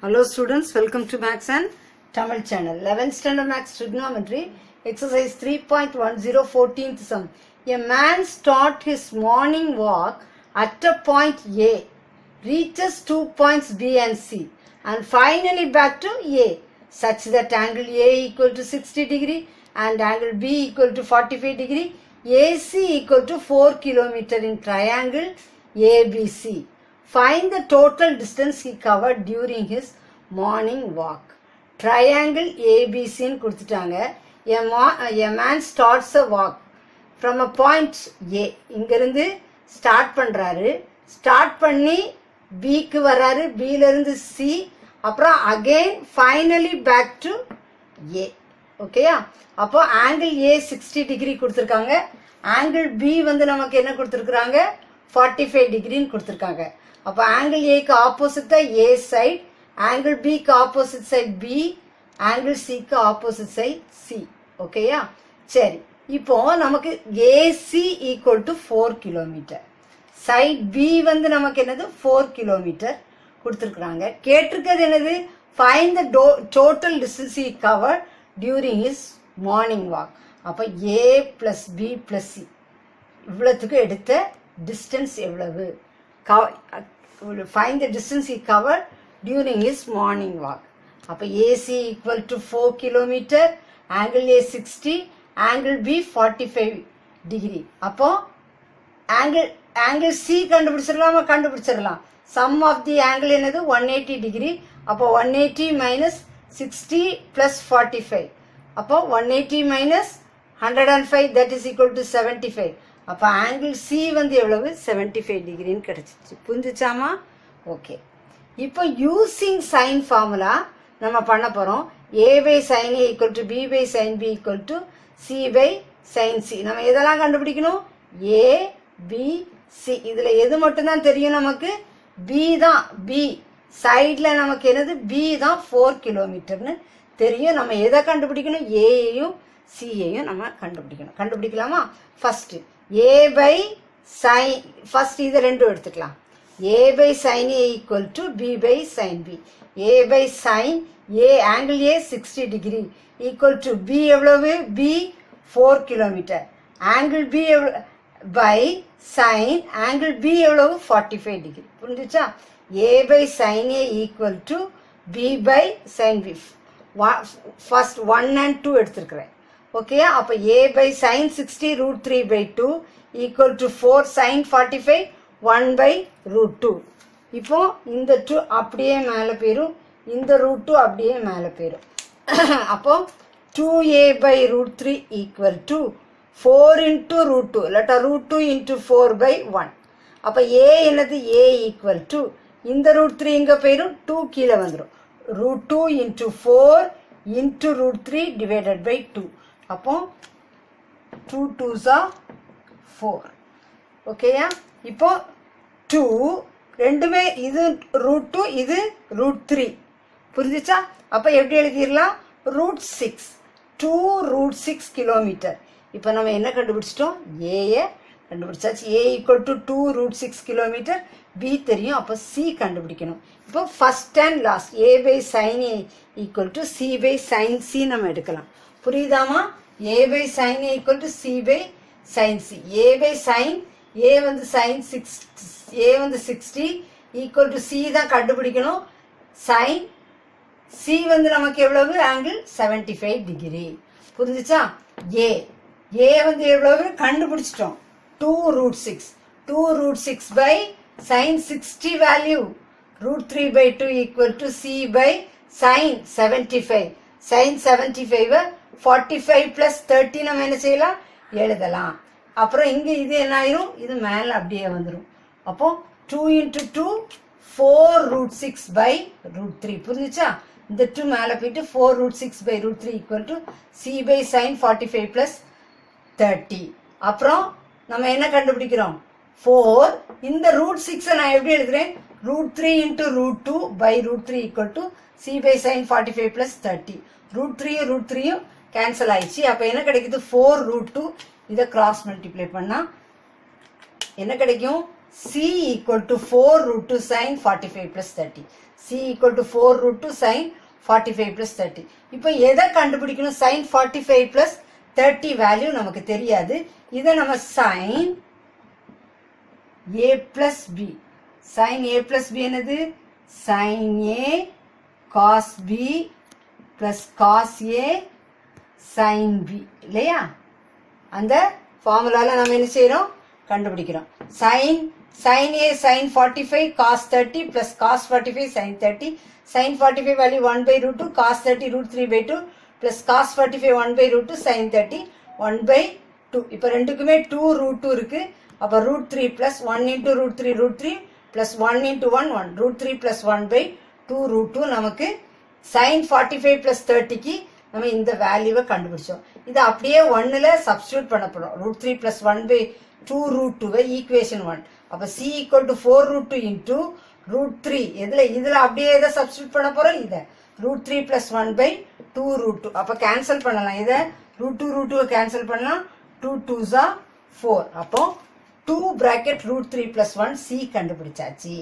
Hello students, welcome to Max and Tamil channel. 11th standard Max trigonometry, exercise 3.10, 14th sum. A man starts his morning walk at a point A, reaches 2 points B and C, and finally back to A, such that angle A equal to 60 degree and angle B equal to 45 degree, AC equal to 4 kilometer in triangle ABC. Find the total distance he covered during his morning walk. Triangle ABC ன்னு கொடுத்துட்டாங்க. A man starts a walk from a point A. இங்கிருந்து start பண்ணுறாரு. Start பண்ணி Bக்கு வர்றாரு. Bலேருந்து C. அப்புறம் again finally back to A. ஓகேயா? அப்போ ஆங்கிள் A 60 டிகிரி கொடுத்துருக்காங்க. ஆங்கிள் B வந்து நமக்கு என்ன கொடுத்துருக்குறாங்க? 45 டிகிரின்னு கொடுத்துருக்காங்க. அப்போ ஆங்கிள் ஏக்கு ஆப்போசிட் தான் ஏ சைட், ஆங்கிள் பிக்கு ஆப்போசிட் சைட் பி, ஆங்கிள் சிக்கு ஆப்போசிட் சைட் சி. ஓகேயா? சரி, இப்போ நமக்கு AC equal to 4 kilometre, side B வந்து நமக்கு என்னது 4 கிலோமீட்டர் கொடுத்துருக்குறாங்க. கேட்டிருக்கிறது என்னது? Find the total distance he cover during his morning walk. அப்போ A plus B plus C இவ்வளோத்துக்கு எடுத்த டிஸ்டன்ஸ் எவ்வளவு? Find the distance he covered during his morning walk. அப்போ AC equal to 4 kilometer, angle A 60, angle B 45 degree. அப்போ angle C கண்டுபிடிச்சிடலாம். Sum of the angle என்னது 180 degree. அப்போ 180 minus 60 plus 45. அப்போ 180 minus 105, that is equal to 75. அப்போ angle C வந்து எவ்வளவு? 75 டிகிரின்னு கிடச்சிச்சு. புரிஞ்சிச்சாமா? ஓகே. இப்போ யூஸிங் சைன் ஃபார்முலா நம்ம பண்ண போகிறோம். A by sine A equal to B by sine B equal to C by sine C. நம்ம எதெல்லாம் கண்டுபிடிக்கணும்? A B C. இதில் எது மட்டும்தான் தெரியும் நமக்கு? பி தான். பி சைடில் நமக்கு என்னது? பி தான் 4 கிலோமீட்டர்னு தெரியும். நம்ம எதை கண்டுபிடிக்கணும்? ஏயையும் சியையும் நம்ம கண்டுபிடிக்கணும். கண்டுபிடிக்கலாமா? First A by sine, first இது ரெண்டும் எடுத்துக்கலாம். A by sine A equal to B by sine B. A by sine A angle A 60 degree equal to B எவ்வளவு? B 4 kilometre. ஆங்கிள் பி எவ்வளோ? பை சைன் ஆங்கிள் பி எவ்வளவு? 45 degree. புரிஞ்சுச்சா? A by sine A equal to B by sine B. First 1 and 2 எடுத்துருக்குறேன். ஓகேயா? அப்போ A by sine 60 √3 by 2 equal to 4 sine 45 1 by √2. இப்போ இந்த 2 அப்படியே மேலே போயிடும், இந்த √2 அப்படியே மேலே போயிடும். அப்போ 2a by √3 equal to 4 into √2, இல்லாட்டா √2 into 4 by 1. அப்போ ஏ என்னது? ஏ ஈக்குவல் டு இந்த √3 இங்கே போயிடும், 2 கீழே வந்துடும். √2 into 4 into √3 divided by 2. அப்போ 2 2s are 4. ஓகேயா? இப்போ 2 ரெண்டுமே, இது √2 இது √3. புரிஞ்சிச்சா? அப்போ எப்படி எழுதிடலாம்? √6, 2 √6 கிலோமீட்டர். இப்போ நம்ம என்ன கண்டுபிடிச்சிட்டோம்? ஏயை கண்டுபிடிச்சாச்சு. A equal to 2 √6 kilometre. B தெரியும், அப்போ சி கண்டுபிடிக்கணும். இப்போ first and last A by sine A equal to C by sine C நம்ம எடுக்கலாம். புரியுதாமா? A by sine A equal to C by sine C. A by sine A வந்து sine 6, ஏ வந்து 60 equal to C தான் கண்டுபிடிக்கணும். Sign C வந்து நமக்கு எவ்வளவு? Angle 75 degree. புரிஞ்சுச்சா? ஏ ஏ வந்து எவ்வளவு கண்டுபிடிச்சிட்டோம்? 2 √6. 2 √6 by sine 60 value √3 by 2 equal to C by sine 75. Sine 75 45 + 30 நம்ம என்ன செய்யலாம்? எழுதலாம். அப்புறம் இங்கே இது என்ன ஆயிரும்? இது மேலே அப்படியே வந்துடும். அப்போ 2 into 2 4 √6 by √3. புரிஞ்சுச்சா? இந்த 2 மேலே போயிட்டு 4 √6 by √3 equal to C by sine 45 + 30. அப்புறம் நம்ம என்ன கண்டுபிடிக்கிறோம்? 4. இந்த √6 நான் எப்படி எழுதுறேன்? √3 into √2 by √3 equal to C by sine 45 + 30. √3யும் √3யும் கேன்சல் ஆயிடுச்சு. அப்போ என்ன கிடைக்குது? 4 √2. இதை கிராஸ் மல்டிப்ளை பண்ணால் என்ன கிடைக்கும்? C equal to 4 root 2 sin 45 plus 30. C equal to 4 root 2 sin 45 plus 30. இப்போ எதை கண்டுபிடிக்கணும்? sin 45 plus 30 வேல்யூ நமக்கு தெரியாது. இதை நம்ம sin a plus b. sin a plus b என்னது? sin a cos b plus cos a sin b இல்லையா? அந்த ஃபார்முலால நம்ம என்ன செய்யறோம்? கண்டுபிடிக்கிறோம். sin a sin 45 cos 30 plus cos 45 sin 30. sin 45 value 1 by root 2 cos 30 root 3 by 2 plus cos 45 1 by root 2 sin 30 1 by 2. இப்போ ரெண்டுக்குமே 2 root 2 இருக்கு. அப்போ root 3 plus 1 into root 3 root 3 plus 1 into 1 1 root 3 plus 1 by 2 root 2 நமக்கு sin 45 plus 30க்கு நம்ம இந்த வேல்யூவை கண்டுபிடிச்சோம். இது அப்படியே 1ல சப்ஸ்டிட்யூட் பண்ண போறோம். root 3 plus 1 by 2 root 2 equation 1. அப்ப c equal to 4 root 2 into root 3. இதுல அப்படியே எதை சப்ஸ்டிட்யூட் பண்ண போறோம்? இதை root 3 plus 1 by 2 root 2. அப்ப கேன்சல் பண்ணலாம். இதை root 2 root 2 கேன்சல் பண்ணலாம். 2 2s are 4. அப்போ 2 bracket root 3 plus 1 c கண்டுபிடிச்சாச்சு.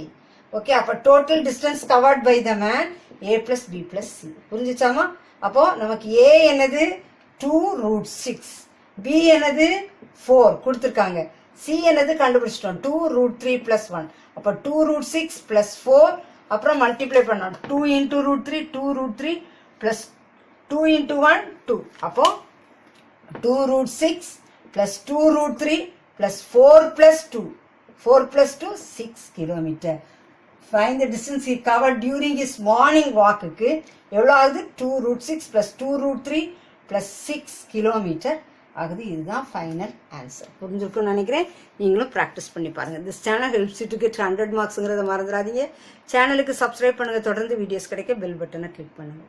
ஓகே, அப்ப total distance covered by the man a plus b plus c. புரிஞ்சுச்சாமா? அப்போ நமக்கு a என்னது 2 root 6, b என்னது 4 கொடுத்திருக்காங்க, c என்னது கண்டுபிடிச்சிட்டோம் 2 root 3 plus 1. அப்போ 2 root 6 plus 4 அப்புறம் மல்டிப்ளை பண்ணோம் 2 into root 3 2 root 3 plus 2 into 1 2. அப்போ 2 root 6 plus 2 root 3 plus 4 plus 2 4 plus 2 6 kilometer. Find the distance he covered during his morning walk க்கு எவ்வளவு ஆகுது? 2 root 6 plus 2 root 3 plus 6 kilometer ஆகுது. இதுதான் final answer. புரிஞ்சிருக்கும்னு நினைக்கிறேன். நீங்களும் ப்ராக்டிஸ் பண்ணி பாருங்க. This channel helps you to get 100 மார்க்ஸ்ங்கிறத மறந்துடாதீங்க. சேனலுக்கு சப்ஸ்கிரைப் பண்ணுங்க. தொடர்ந்து வீடியோஸ் கிடைக்க பெல் பட்டனை கிளிக் பண்ணுங்க.